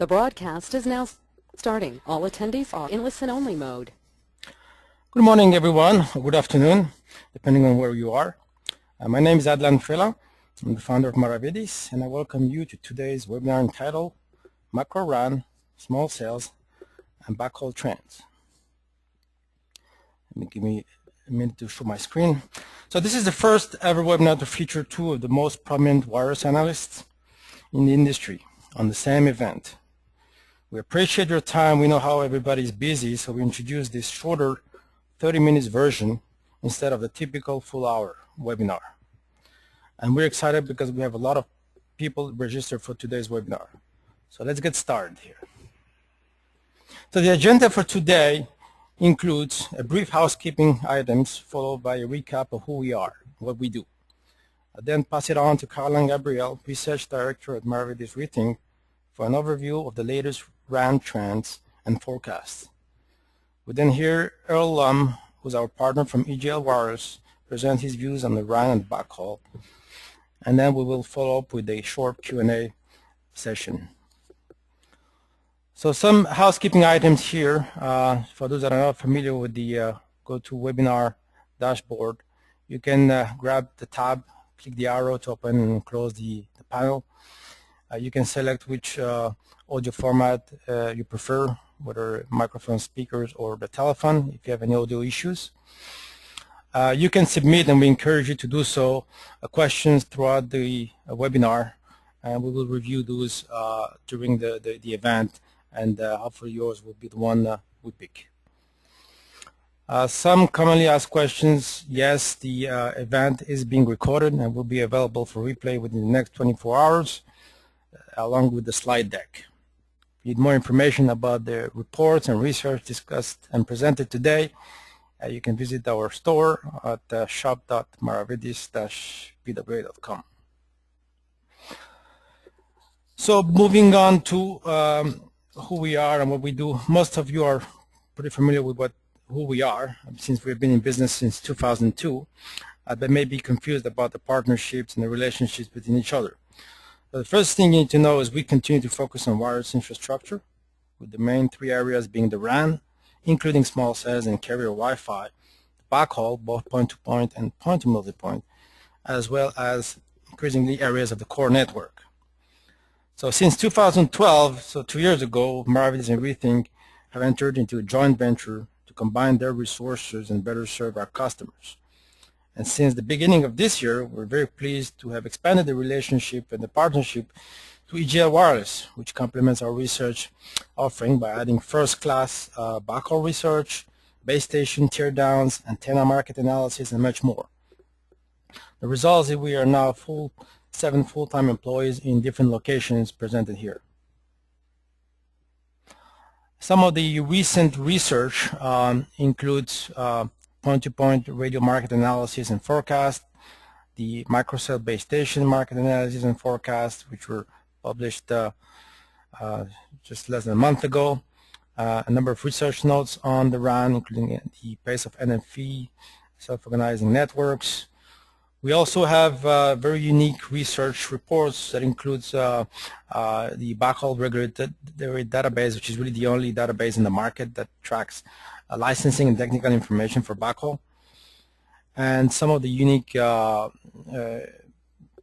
The broadcast is now starting. All attendees are in listen-only mode. Good morning, everyone, or good afternoon, depending on where you are. My name is Adlan Fela. I'm the founder of Maravedis, and I welcome you to today's webinar entitled Macro Run, Small Cells, and Backhaul Trends. Give me a minute to show my screen. So this is the first ever webinar to feature two of the most prominent wireless analysts in the industry on the same event. We appreciate your time. We know how everybody's busy, so we introduced this shorter 30 minutes version instead of the typical full hour webinar. And we're excited because we have a lot of people registered for today's webinar. So let's get started here. So the agenda for today includes a brief housekeeping items followed by a recap of who we are, what we do. I'll then pass it on to Caroline Gabriel, Research Director at Maravedis Rethink, for an overview of the latest RAN trends and forecasts. We then hear Earl Lum, who's our partner from EGL Wireless, present his views on the RAN and backhaul. And then we will follow up with a short Q&A session. So some housekeeping items here. For those that are not familiar with the GoToWebinar dashboard, you can grab the tab, click the arrow to open and close the panel. You can select which audio format you prefer, whether microphone, speakers, or the telephone, if you have any audio issues. You can submit, and we encourage you to do so, questions throughout the webinar, and we will review those during the event, and hopefully yours will be the one we pick. Some commonly asked questions. Yes, the event is being recorded and will be available for replay within the next 24 hours, along with the slide deck. If you need more information about the reports and research discussed and presented today, you can visit our store at shop.maravedis-pwa.com. So moving on to who we are and what we do. Most of you are pretty familiar with who we are, since we've been in business since 2002, but may be confused about the partnerships and the relationships between each other. The first thing you need to know is we continue to focus on wireless infrastructure, with the main three areas being the RAN, including small cells and carrier Wi-Fi, the backhaul, both point-to-point and point-to-multipoint, as well as increasingly areas of the core network. So since 2012, so 2 years ago, Maravedis and Rethink have entered into a joint venture to combine their resources and better serve our customers. And since the beginning of this year, we're very pleased to have expanded the relationship and the partnership to EGL Wireless, which complements our research offering by adding first-class backhaul research, base station teardowns, antenna market analysis, and much more. The result is we are now 7 full-time employees in different locations presented here. Some of the recent research includes point-to-point radio market analysis and forecast, the microcell base station market analysis and forecast, which were published just less than a month ago, a number of research notes on the RAN, including the pace of NFV, self-organizing networks. We also have very unique research reports that includes the Backhaul regulated database, which is really the only database in the market that tracks licensing and technical information for backhaul. And some of the unique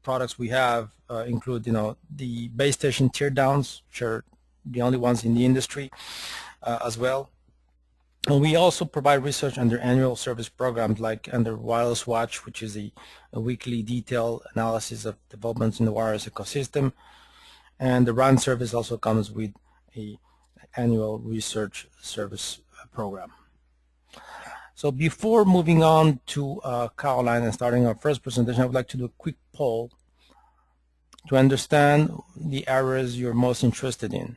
products we have include, the base station teardowns, which are the only ones in the industry as well. And we also provide research under annual service programs like under Wireless Watch, which is a weekly detailed analysis of developments in the wireless ecosystem. And the RAN service also comes with an annual research service program. So before moving on to Caroline and starting our first presentation, I would like to do a quick poll to understand the areas you're most interested in.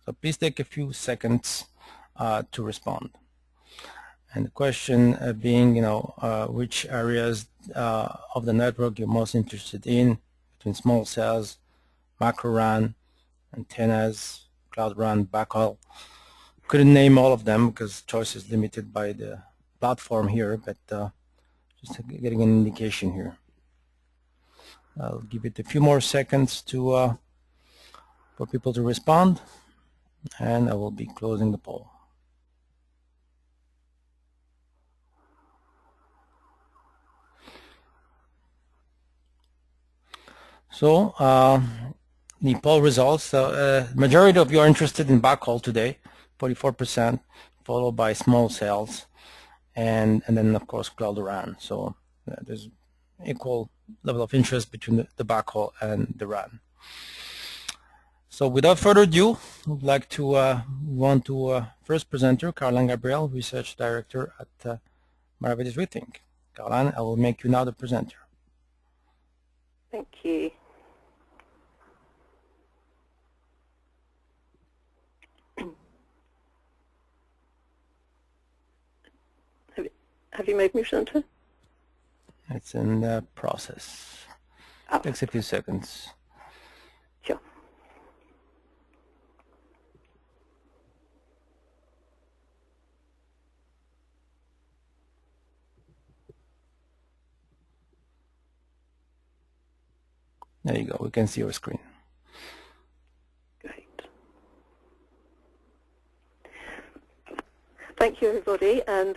So please take a few seconds to respond. And the question being, which areas of the network you're most interested in, between small cells, macro RAN, antennas, cloud RAN, backhaul. Couldn't name all of them because choice is limited by the platform here, but just getting an indication here. I'll give it a few more seconds to for people to respond, and I will be closing the poll. So the poll results, majority of you are interested in backhaul today, 44%, followed by small cells, and then of course cloud RAN. So there's equal level of interest between the backhaul and the RAN. So without further ado, I'd like to move on to first presenter, Caroline Gabriel, Research Director at Maravedis Rethink. Caroline, I will make you now the presenter. Thank you. Have you made me presenter? It's in the process. Oh. Takes a few seconds. Sure. There you go. We can see your screen. Great. Thank you, everybody, and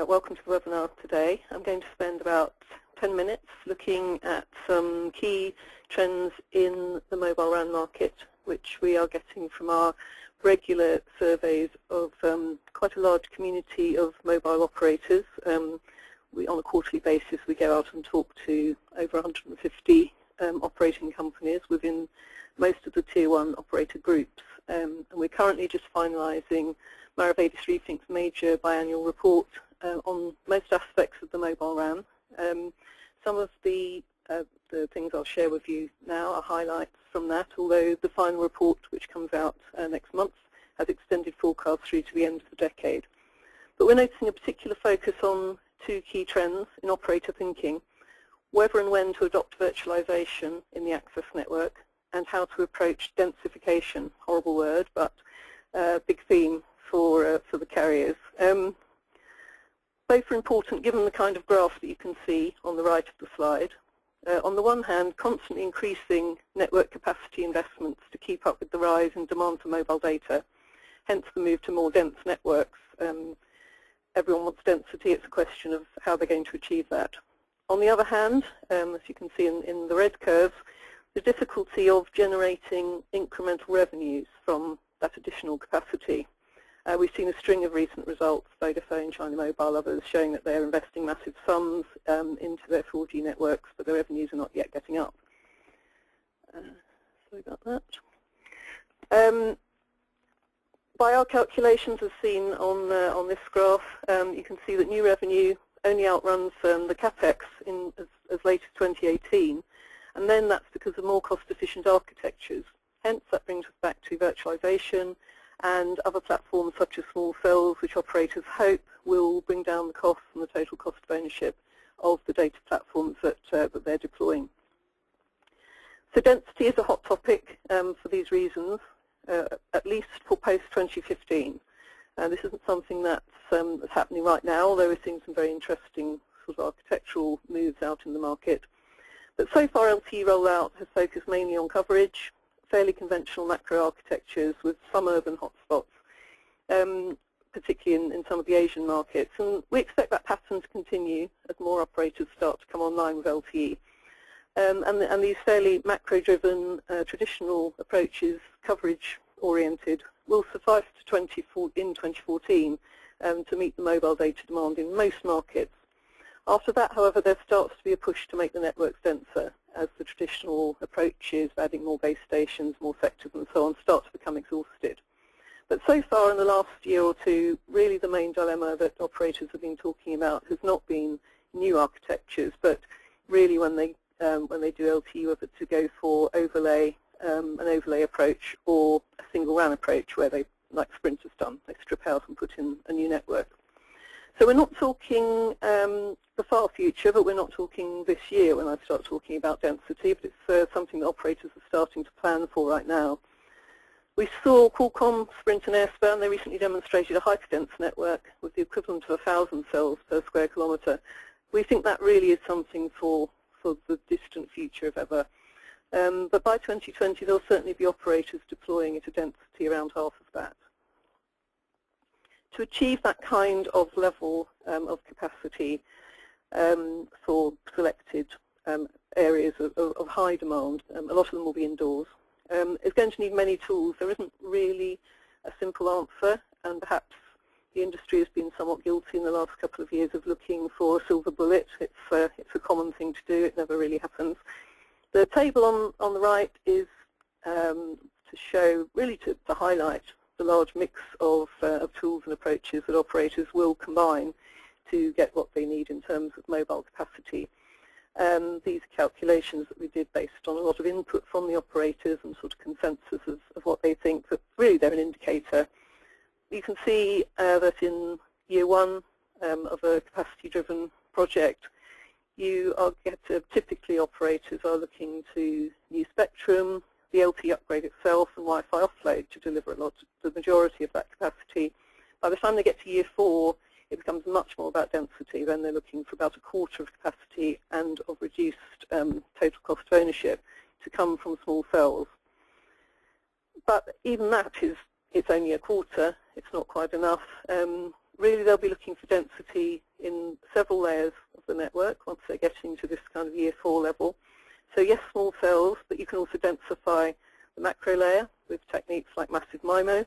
welcome to the webinar today. I'm going to spend about 10 minutes looking at some key trends in the mobile RAN market, which we are getting from our regular surveys of quite a large community of mobile operators. On a quarterly basis, we go out and talk to over 150 operating companies within most of the Tier 1 operator groups. And we're currently just finalising Maravedis Rethink's major biannual report on most aspects of the mobile RAN. Some of the things I'll share with you now are highlights from that, although the final report, which comes out next month, has extended forecasts through to the end of the decade. But we're noticing a particular focus on two key trends in operator thinking: whether and when to adopt virtualization in the access network, and how to approach densification. Horrible word, but big theme for the carriers. Both are important given the kind of graph that you can see on the right of the slide. On the one hand, constantly increasing network capacity investments to keep up with the rise in demand for mobile data, hence the move to more dense networks. Everyone wants density. It's a question of how they're going to achieve that. On the other hand, as you can see in the red curve, the difficulty of generating incremental revenues from that additional capacity. We've seen a string of recent results, Vodafone, China Mobile, others, showing that they're investing massive sums into their 4G networks, but their revenues are not yet getting up. Sorry about that. By our calculations, as seen on this graph, you can see that new revenue only outruns the capex in as late as 2018, and then that's because of more cost-efficient architectures. Hence, that brings us back to virtualization and other platforms such as small cells, which operators hope will bring down the cost and the total cost of ownership of the data platforms that they're deploying. So density is a hot topic for these reasons, at least for post-2015. This isn't something that's happening right now, although we're seeing some very interesting sort of architectural moves out in the market. But so far, LTE rollout has focused mainly on coverage, fairly conventional macro architectures with some urban hotspots, particularly in some of the Asian markets. And we expect that pattern to continue as more operators start to come online with LTE. And these fairly macro-driven traditional approaches, coverage-oriented, will suffice in 2014 to meet the mobile data demand in most markets. After that, however, there starts to be a push to make the networks denser as the traditional approaches, adding more base stations, more sectors and so on, start to become exhausted. But so far in the last year or two, really the main dilemma that operators have been talking about has not been new architectures, but really when they do LTE, whether to go for overlay, an overlay approach, or a single RAN approach where they, like Sprint has done, they strip out and put in a new network. So we're not talking the far future, but we're not talking this year when I start talking about density, but it's something that operators are starting to plan for right now. We saw Qualcomm, Sprint and Airspan, they recently demonstrated a hyperdense network with the equivalent of 1,000 cells per square kilometre. We think that really is something for the distant future if ever. But by 2020, there'll certainly be operators deploying at a density around half of that. To achieve that kind of level of capacity for selected areas of high demand, a lot of them will be indoors, is going to need many tools. There isn't really a simple answer, and perhaps the industry has been somewhat guilty in the last couple of years of looking for a silver bullet. It's a common thing to do. It never really happens. The table on the right is to show, really to highlight the large mix of tools and approaches that operators will combine to get what they need in terms of mobile capacity. These calculations that we did based on a lot of input from the operators and sort of consensus of what they think, but really they're an indicator. You can see that in year one of a capacity-driven project, you are typically operators are looking to new spectrum, the LTE upgrade itself, and Wi-Fi offload to deliver the majority of that capacity. By the time they get to year 4, it becomes much more about density. Then they're looking for about a quarter of capacity and of reduced total cost of ownership to come from small cells. But even that it's only a quarter. It's not quite enough. Really, they'll be looking for density in several layers of the network once they're getting to this kind of year 4 level. So yes, small cells, but you can also densify the macro layer with techniques like massive MIMO.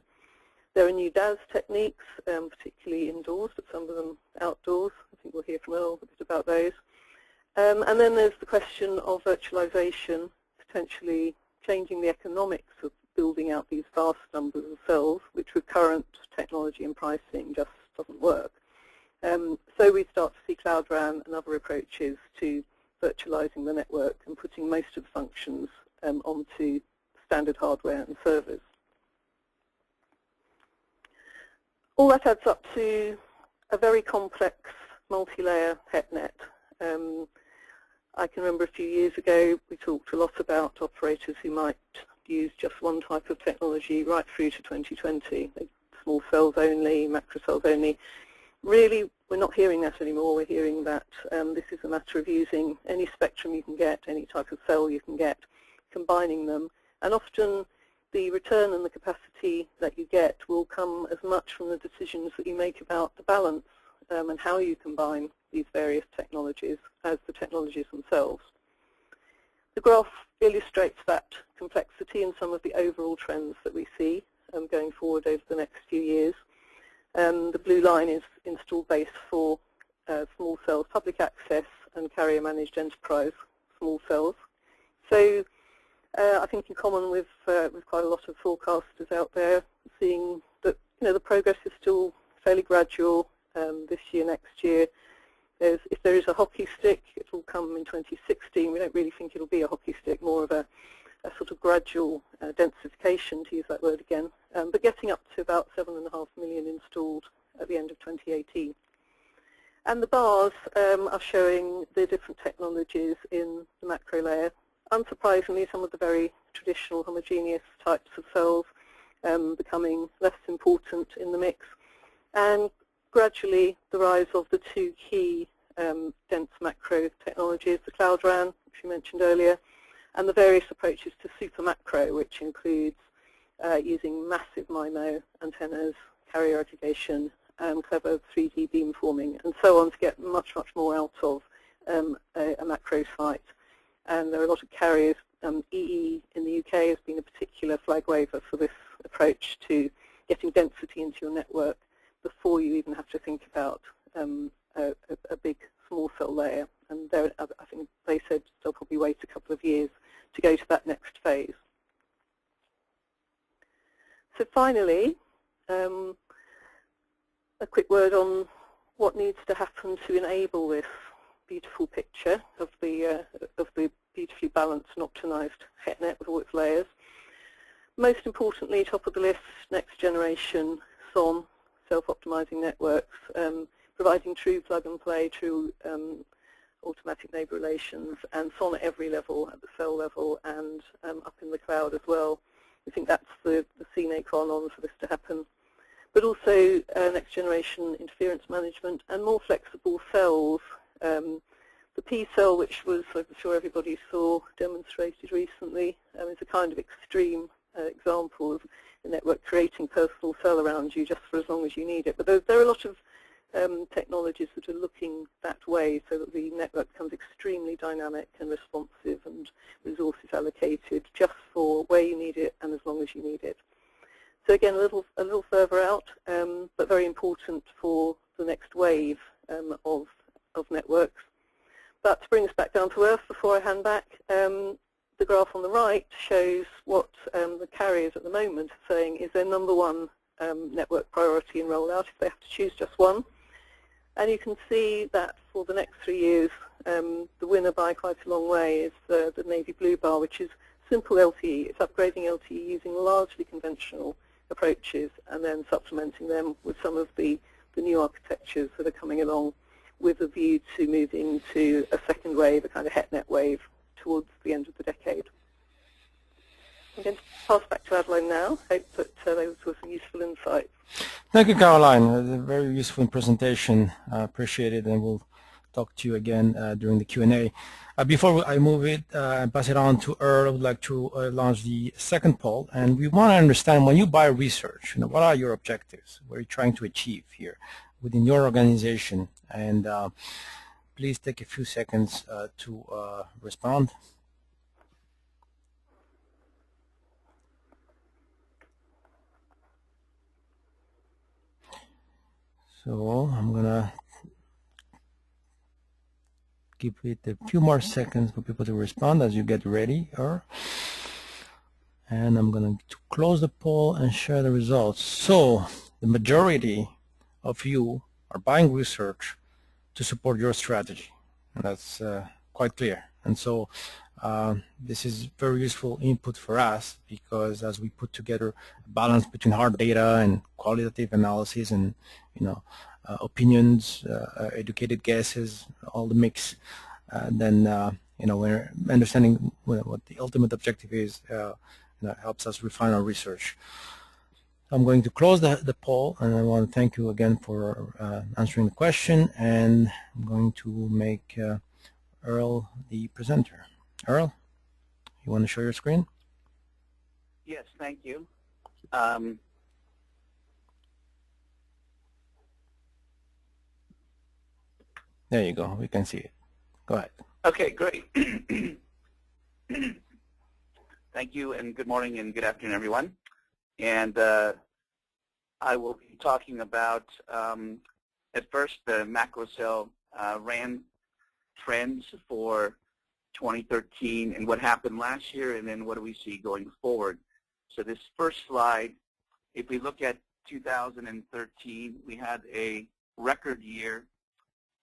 There are new DAS techniques, particularly indoors, but some of them outdoors. I think we'll hear from Earl a bit about those. And then there's the question of virtualization, potentially changing the economics of building out these vast numbers of cells, which with current technology and pricing just doesn't work. So we start to see Cloud RAN and other approaches to virtualizing the network and putting most of the functions onto standard hardware and servers. All that adds up to a very complex multi-layer HETnet. I can remember a few years ago we talked a lot about operators who might use just one type of technology right through to 2020, small cells only, macro cells only. Really, we're not hearing that anymore. We're hearing that this is a matter of using any spectrum you can get, any type of cell you can get, combining them, and often the return and the capacity that you get will come as much from the decisions that you make about the balance and how you combine these various technologies as the technologies themselves. The graph illustrates that complexity and some of the overall trends that we see going forward over the next few years. The blue line is installed base for small cells, public access, and carrier-managed enterprise small cells. So I think in common with quite a lot of forecasters out there, seeing that the progress is still fairly gradual this year, next year. If there is a hockey stick, it will come in 2016. We don't really think it will be a hockey stick, more of a sort of gradual densification, to use that word again, but getting up to about 7.5 million installed at the end of 2018. And the bars are showing the different technologies in the macro layer. Unsurprisingly, some of the very traditional homogeneous types of cells becoming less important in the mix, and gradually the rise of the two key dense macro technologies, the Cloud RAN, which we mentioned earlier, and the various approaches to super macro, which includes using massive MIMO antennas, carrier aggregation, clever 3D beamforming, and so on to get much, much more out of a macro site. And there are a lot of carriers. EE in the UK has been a particular flag waver for this approach to getting density into your network before you even have to think about a big small cell layer. And I think they said they'll probably wait a couple of years to go to that next phase. So finally, a quick word on what needs to happen to enable this beautiful picture of the beautifully balanced and optimized HETnet with all its layers. Most importantly, top of the list, next generation SON, self-optimizing networks, providing true plug-and-play, true automatic neighbor relations, and SON at every level, at the cell level and up in the cloud as well. We think that's the sine qua non for this to happen. But also next generation interference management and more flexible cells The P-cell, which was, I'm sure everybody saw demonstrated recently, is a kind of extreme example of the network creating personal cell around you just for as long as you need it. But there are a lot of technologies that are looking that way so that the network becomes extremely dynamic and responsive and resources allocated just for where you need it and as long as you need it. So again, a little further out, but very important for the next wave of networks. But to bring us back down to earth before I hand back, the graph on the right shows what the carriers at the moment are saying is their #1 network priority in rollout if they have to choose just one. And you can see that for the next 3 years, the winner by quite a long way is the navy blue bar, which is simple LTE. It's upgrading LTE using largely conventional approaches and then supplementing them with some of the new architectures that are coming along with a view to moving to a second wave, a kind of HETNet wave, towards the end of the decade. I'm going to pass back to Adeline now. Hope that those were some useful insights. Thank you, Caroline. A very useful presentation. I appreciate it, and we'll talk to you again during the Q&A. Before I move it and pass it on to Earl, I would like to launch the second poll. And we want to understand, when you buy research, what are your objectives? What are you trying to achieve here within your organization? And please take a few seconds to respond. So I'm going to give it a few more seconds for people to respond as you get ready. And I'm going to close the poll and share the results. So the majority of you are buying research to support your strategy. And that's quite clear. And so this is very useful input for us, because as we put together a balance between hard data and qualitative analysis and opinions, educated guesses, all the mix, then we're understanding what the ultimate objective is. Helps us refine our research. I'm going to close the poll, and I want to thank you again for answering the question, and I'm going to make Earl the presenter. Earl, you want to show your screen? Yes, thank you. There you go. We can see it. Go ahead. Okay, great. Thank you, and good morning and good afternoon, everyone. And I will be talking about, at first, the macro cell RAN trends for 2013 and what happened last year, and then what do we see going forward. So this first slide, if we look at 2013, we had a record year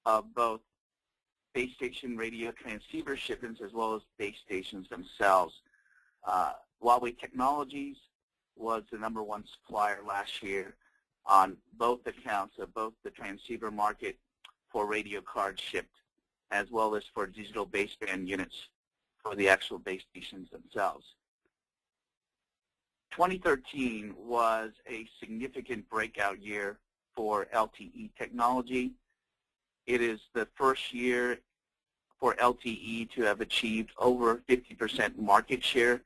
of both base station radio transceiver shipments as well as base stations themselves. Huawei Technologies was the #1 supplier last year on both accounts of both the transceiver market for radio cards shipped, as well as for digital baseband units for the actual base stations themselves. 2013 was a significant breakout year for LTE technology. It is the first year for LTE to have achieved over 50% market share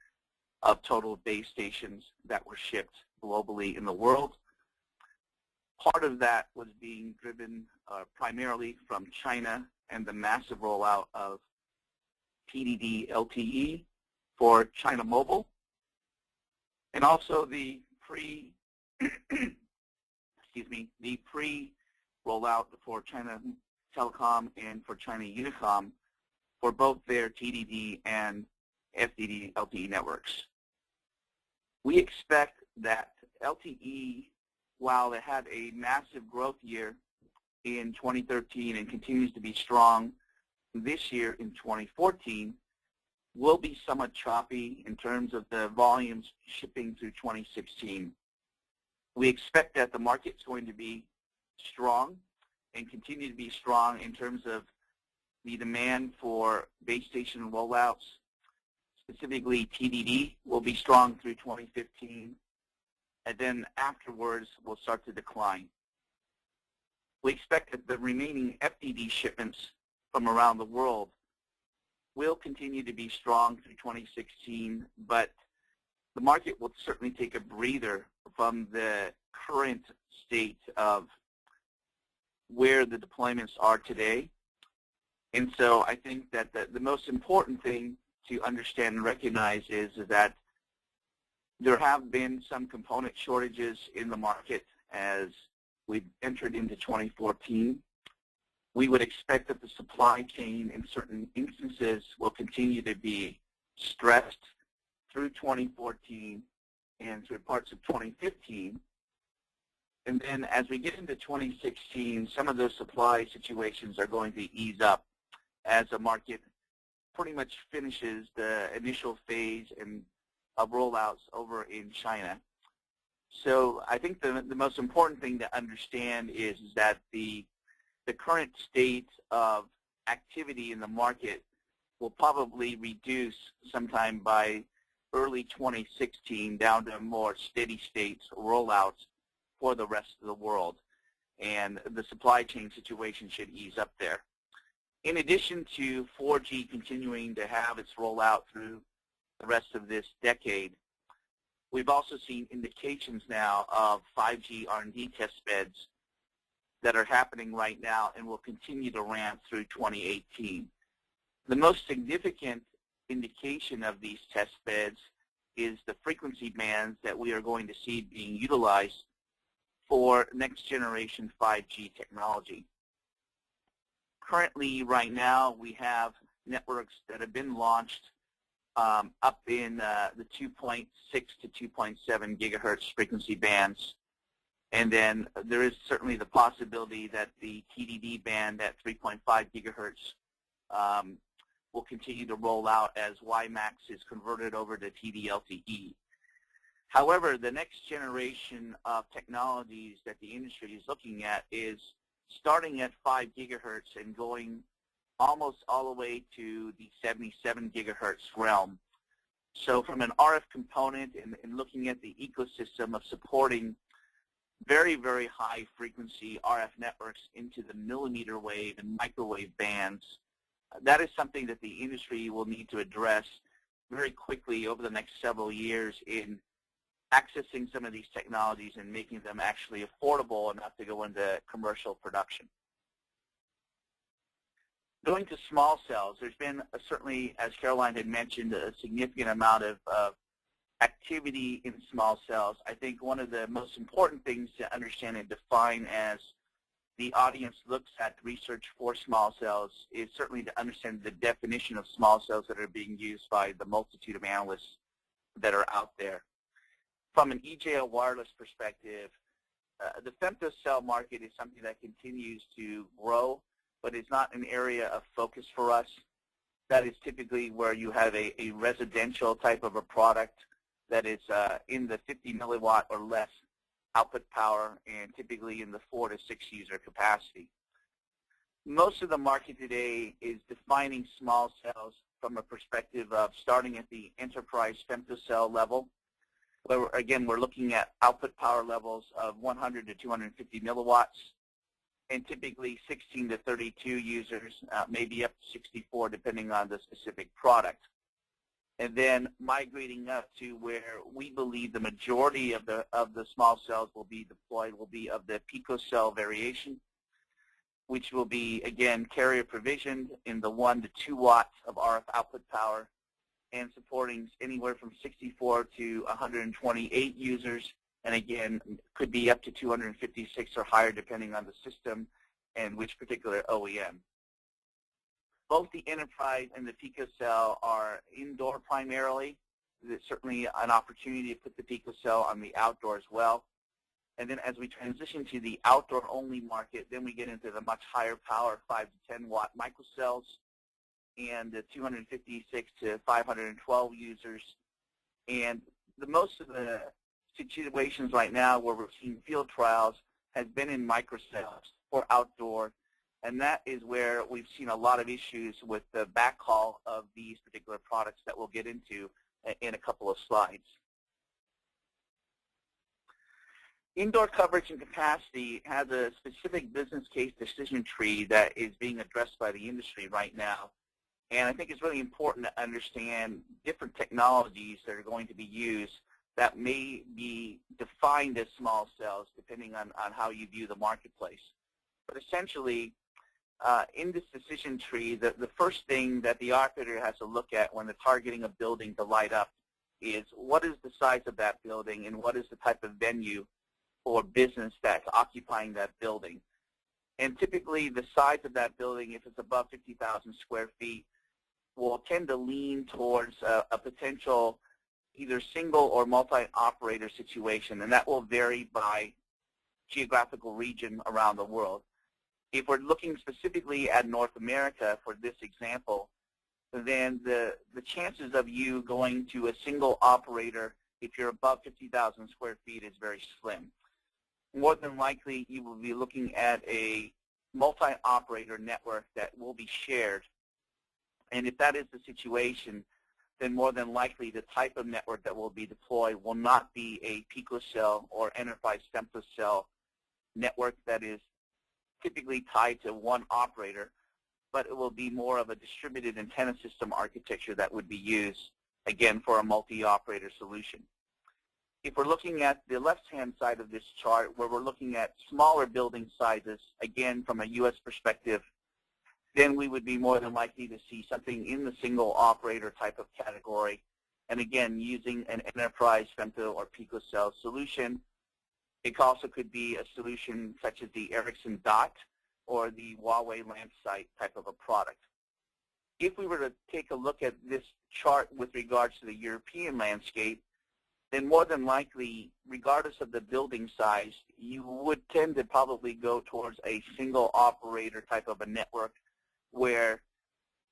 of total base stations that were shipped globally in the world. Part of that was being driven primarily from China and the massive rollout of TDD LTE for China Mobile, and also the pre-rollout for China Telecom and for China Unicom for both their TDD and FDD LTE networks. We expect that LTE, while it had a massive growth year in 2013 and continues to be strong this year in 2014, will be somewhat choppy in terms of the volumes shipping through 2016. We expect that the market's going to be strong and continue to be strong in terms of the demand for base station rollouts. Specifically, TDD will be strong through 2015, and then afterwards will start to decline. We expect that the remaining FDD shipments from around the world will continue to be strong through 2016, but the market will certainly take a breather from the current state of where the deployments are today. And so I think that the most important thing to understand and recognize is that there have been some component shortages in the market as we've entered into 2014. We would expect that the supply chain in certain instances will continue to be stressed through 2014 and through parts of 2015. And then as we get into 2016, some of those supply situations are going to ease up as the market pretty much finishes the initial phase of rollouts over in China. So I think the most important thing to understand is that the current state of activity in the market will probably reduce sometime by early 2016 down to more steady state rollouts for the rest of the world. And the supply chain situation should ease up there. In addition to 4G continuing to have its rollout through the rest of this decade, we've also seen indications now of 5G R&D test beds that are happening right now and will continue to ramp through 2018. The most significant indication of these test beds is the frequency bands that we are going to see being utilized for next generation 5G technology. Currently, right now, we have networks that have been launched up in the 2.6 to 2.7 gigahertz frequency bands. And then there is certainly the possibility that the TDD band at 3.5 gigahertz will continue to roll out as WiMAX is converted over to TD-LTE. However, the next generation of technologies that the industry is looking at is starting at 5 gigahertz and going almost all the way to the 77 gigahertz realm. So from an RF component and looking at the ecosystem of supporting very, very high frequency RF networks into the millimeter wave and microwave bands, that is something that the industry will need to address very quickly over the next several years in accessing some of these technologies and making them actually affordable enough to go into commercial production. Going to small cells, there's been certainly, as Caroline had mentioned, a significant amount of activity in small cells. I think one of the most important things to understand and define as the audience looks at research for small cells is certainly to understand the definition of small cells that are being used by the multitude of analysts that are out there. From an EJL wireless perspective, the femtocell market is something that continues to grow, but is not an area of focus for us. That is typically where you have a residential type of a product that is in the 50 milliwatt or less output power and typically in the 4 to 6 user capacity. Most of the market today is defining small cells from a perspective of starting at the enterprise femtocell level, where again we're looking at output power levels of 100 to 250 milliwatts, and typically 16 to 32 users, maybe up to 64 depending on the specific product. And then migrating up to where we believe the majority of the small cells will be deployed will be of the picocell variation, which will be, again, carrier provisioned in the 1 to 2 watts of RF output power and supporting anywhere from 64 to 128 users, and again, could be up to 256 or higher depending on the system and which particular OEM. Both the enterprise and the picocell are indoor primarily. There's certainly an opportunity to put the picocell on the outdoor as well. And then as we transition to the outdoor-only market, then we get into the much higher power 5 to 10 watt microcells and the 256 to 512 users. And most of the situations right now where we're seeing field trials has been in microcells for outdoor, and that is where we've seen a lot of issues with the backhaul of these particular products that we'll get into in a couple of slides. Indoor coverage and capacity has a specific business case decision tree that is being addressed by the industry right now. And I think it's really important to understand different technologies that are going to be used that may be defined as small cells depending on how you view the marketplace. But essentially, in this decision tree, the first thing that the operator has to look at when they're targeting a building to light up is what is the size of that building and what is the type of venue or business that's occupying that building. And typically the size of that building, if it's above 50,000 square feet, will tend to lean towards a potential either single or multi-operator situation, and that will vary by geographical region around the world. If we're looking specifically at North America for this example, then the chances of you going to a single operator if you're above 50,000 square feet is very slim. More than likely, you will be looking at a multi-operator network that will be shared. And if that is the situation, then more than likely the type of network that will be deployed will not be a picocell or enterprise femtocell network that is typically tied to one operator, but it will be more of a distributed antenna system architecture that would be used, again, for a multi-operator solution. If we're looking at the left-hand side of this chart, where we're looking at smaller building sizes, again, from a U.S. perspective, then we would be more than likely to see something in the single operator type of category, and again, using an enterprise femto or picocell solution. It also could be a solution such as the Ericsson DOT or the Huawei Lampsight type of a product. If we were to take a look at this chart with regards to the European landscape, then more than likely, regardless of the building size, you would tend to probably go towards a single operator type of a network where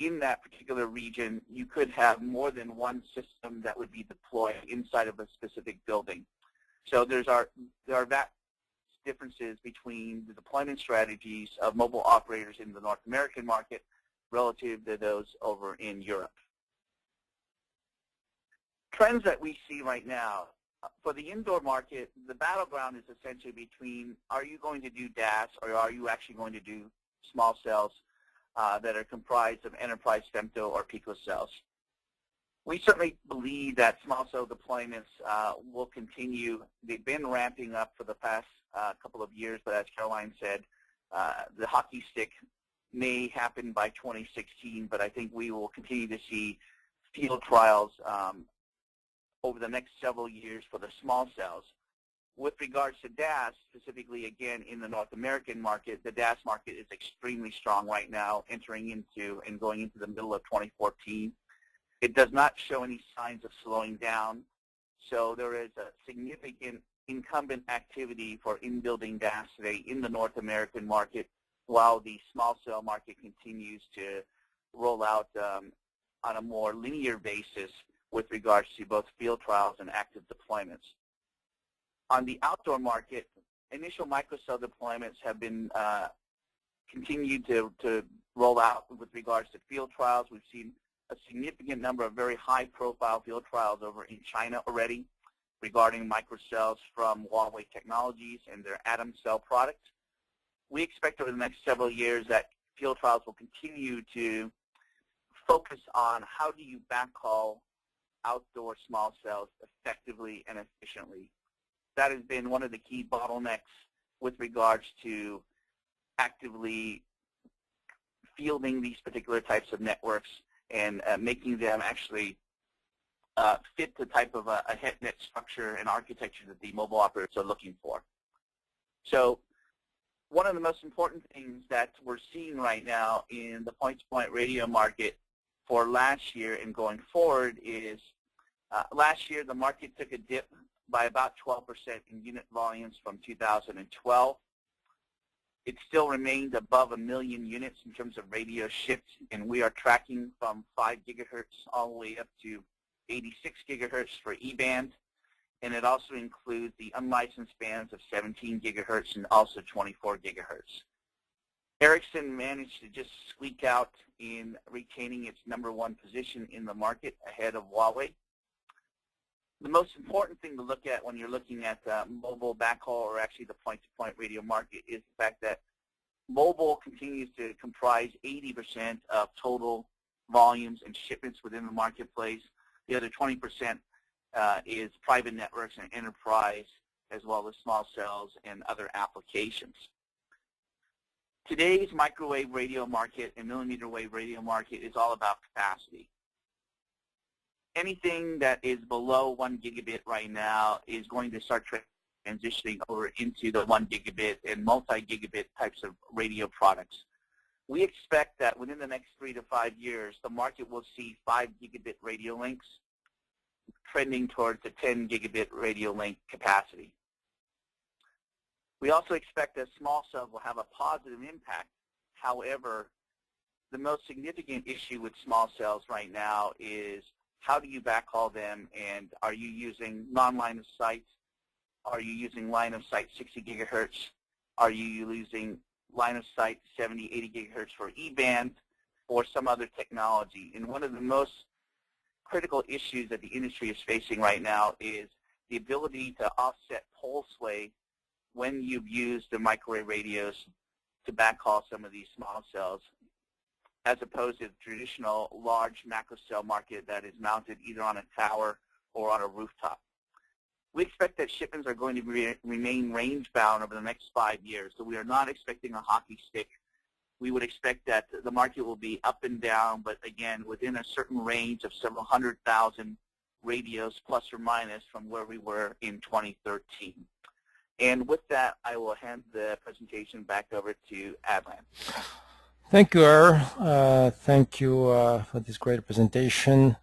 in that particular region you could have more than one system that would be deployed inside of a specific building. So there are vast differences between the deployment strategies of mobile operators in the North American market relative to those over in Europe. Trends that we see right now, for the indoor market, the battleground is essentially between are you going to do DAS or are you actually going to do small cells that are comprised of enterprise femto or picocells. We certainly believe that small cell deployments will continue. They've been ramping up for the past couple of years, but as Caroline said, the hockey stick may happen by 2016, but I think we will continue to see field trials over the next several years for the small cells. With regards to DAS, specifically again in the North American market, the DAS market is extremely strong right now, entering into and going into the middle of 2014. It does not show any signs of slowing down, so there is a significant incumbent activity for in-building DAS today in the North American market, while the small cell market continues to roll out on a more linear basis with regards to both field trials and active deployments. On the outdoor market, initial microcell deployments have been continued to roll out with regards to field trials. We've seen a significant number of very high-profile field trials over in China already regarding microcells from Huawei Technologies and their Atom Cell product. We expect over the next several years that field trials will continue to focus on how do you backhaul outdoor small cells effectively and efficiently. That has been one of the key bottlenecks with regards to actively fielding these particular types of networks and making them actually fit the type of a HETnet structure and architecture that the mobile operators are looking for. So one of the most important things that we're seeing right now in the point-to-point radio market for last year and going forward is last year the market took a dip by about 12% in unit volumes from 2012. It still remained above 1 million units in terms of radio shipped, and we are tracking from 5 gigahertz all the way up to 86 gigahertz for E-band, and it also includes the unlicensed bands of 17 gigahertz and also 24 gigahertz. Ericsson managed to just squeak out in retaining its #1 position in the market ahead of Huawei. The most important thing to look at when you're looking at mobile backhaul, or actually the point-to-point radio market, is the fact that mobile continues to comprise 80% of total volumes and shipments within the marketplace. The other 20% is private networks and enterprise, as well as small cells and other applications. Today's microwave radio market and millimeter wave radio market is all about capacity. Anything that is below 1 gigabit right now is going to start transitioning over into the 1 gigabit and multi-gigabit types of radio products. We expect that within the next 3 to 5 years, the market will see 5 gigabit radio links trending towards a 10 gigabit radio link capacity. We also expect that small cells will have a positive impact. However, the most significant issue with small cells right now is how do you backhaul them, and are you using non-line of sight? Are you using line of sight 60 gigahertz? Are you using line of sight 70, 80 gigahertz for E-band or some other technology? And one of the most critical issues that the industry is facing right now is the ability to offset pole sway when you've used the microwave radios to backhaul some of these small cells, as opposed to the traditional large macro cell market that is mounted either on a tower or on a rooftop. We expect that shipments are going to remain range-bound over the next 5 years, so we are not expecting a hockey stick. We would expect that the market will be up and down, but again, within a certain range of several 100,000 radios plus or minus from where we were in 2013. And with that, I will hand the presentation back over to Adlan. Thank you, thank you for this great presentation.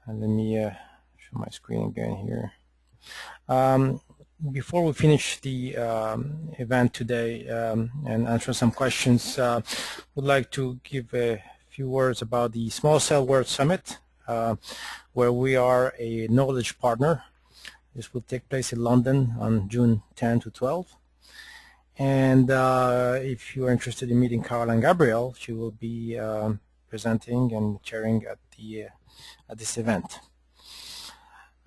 And let me show my screen again here. Before we finish the event today and answer some questions, would like to give a few words about the Small Cell World Summit, where we are a knowledge partner. This will take place in London on June 10 to 12. And if you are interested in meeting Caroline Gabriel, she will be presenting and chairing at this event.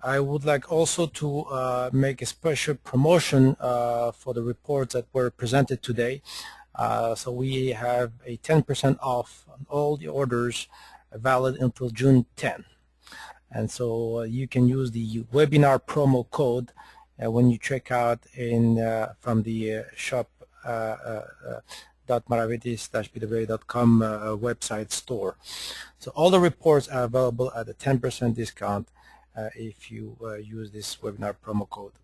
I would like also to make a special promotion for the reports that were presented today. So we have a 10% off on all the orders valid until June 10. And so you can use the webinar promo code when you check out from the shop .maravedis-bw.com website store. So all the reports are available at a 10% discount if you use this webinar promo code.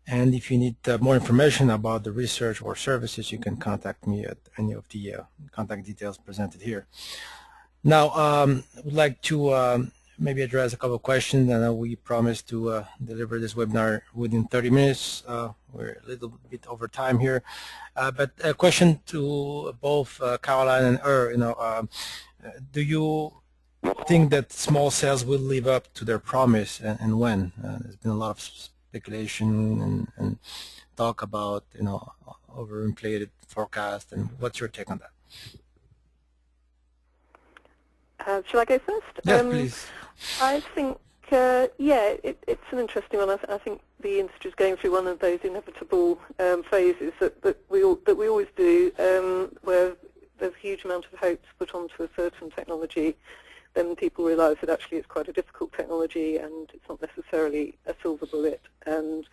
And if you need more information about the research or services, you can contact me at any of the contact details presented here. Now, I would like to maybe address a couple of questions. I know we promised to deliver this webinar within 30 minutes. We're a little bit over time here. But a question to both Caroline and do you think that small cells will live up to their promise, and when? There's been a lot of speculation and talk about, overinflated forecast, and what's your take on that? Shall I go first? Yes, please. I think, yeah, it's an interesting one. I think the industry is going through one of those inevitable phases that we always do, where there's a huge amount of hopes put onto a certain technology. Then people realise that actually it's quite a difficult technology and it's not necessarily a silver bullet. And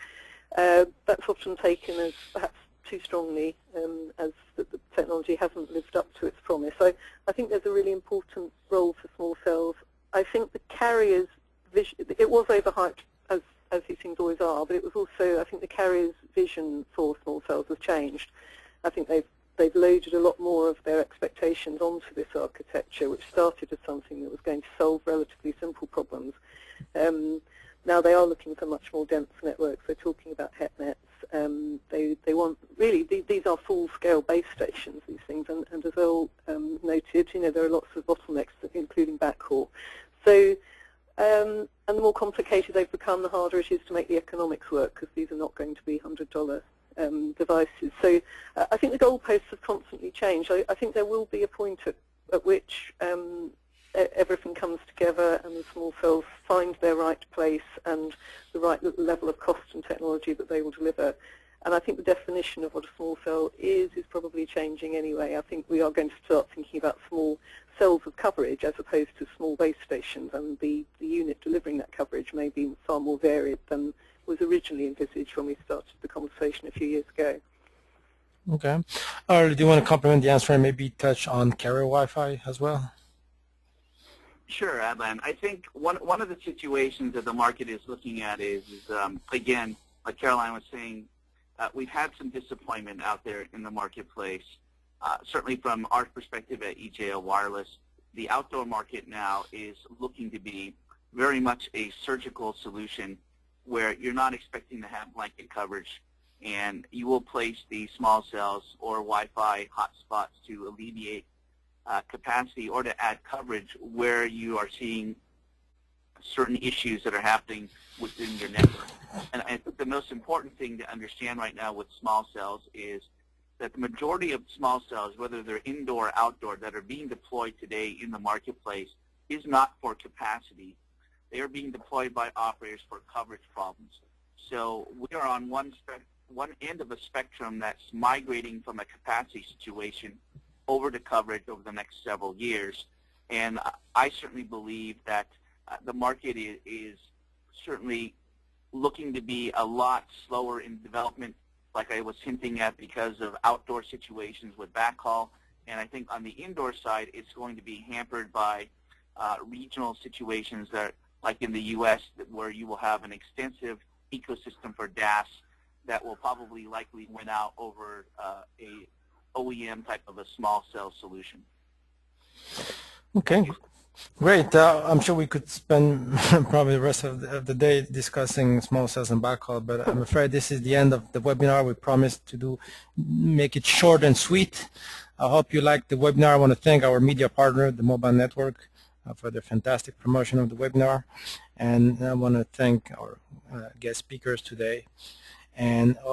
that's often taken as perhaps too strongly, as the technology hasn't lived up to its promise. So I think there's a really important role for small cells. I think the carrier's vision, it was overhyped, as these things always are, but it was also, I think the carrier's vision for small cells has changed. I think they've loaded a lot more of their expectations onto this architecture, which started as something that was going to solve relatively simple problems. Now they are looking for much more dense networks. They're talking about HETnets. They want, really, these are full-scale base stations, these things, and as Earl noted, there are lots of bottlenecks, including backhaul. So, and the more complicated they've become, the harder it is to make the economics work, because these are not going to be $100 devices. So I think the goalposts have constantly changed. I think there will be a point at which everything comes together and the small cells find their right place and the right level of cost and technology that they will deliver. And I think the definition of what a small cell is probably changing anyway. I think we are going to start thinking about small cells of coverage as opposed to small base stations, and the unit delivering that coverage may be far more varied than was originally envisaged when we started the conversation a few years ago. Okay. Or do you want to complement the answer and maybe touch on carrier Wi-Fi as well? Sure, Adlan. I think one of the situations that the market is looking at is again, like Caroline was saying, we've had some disappointment out there in the marketplace. Certainly from our perspective at EJL Wireless, the outdoor market now is looking to be very much a surgical solution where you're not expecting to have blanket coverage, and you will place the small cells or Wi-Fi hotspots to alleviate capacity or to add coverage where you are seeing certain issues that are happening within your network. And I think the most important thing to understand right now with small cells is that the majority of small cells, whether they're indoor or outdoor, that are being deployed today in the marketplace is not for capacity. They are being deployed by operators for coverage problems. So we are on one end of a spectrum that's migrating from a capacity situation over to coverage over the next several years. And I certainly believe that the market is certainly looking to be a lot slower in development, like I was hinting at, because of outdoor situations with backhaul. And I think on the indoor side, it's going to be hampered by regional situations that, like in the U.S., where you will have an extensive ecosystem for DAS that will probably likely win out over a OEM type of a small cell solution. Okay. Great. I'm sure we could spend probably the rest of the day discussing small cells and backhaul, but I'm afraid this is the end of the webinar. We promised to make it short and sweet. I hope you liked the webinar. I want to thank our media partner, the Mobile Network, for their fantastic promotion of the webinar. And I want to thank our guest speakers today. And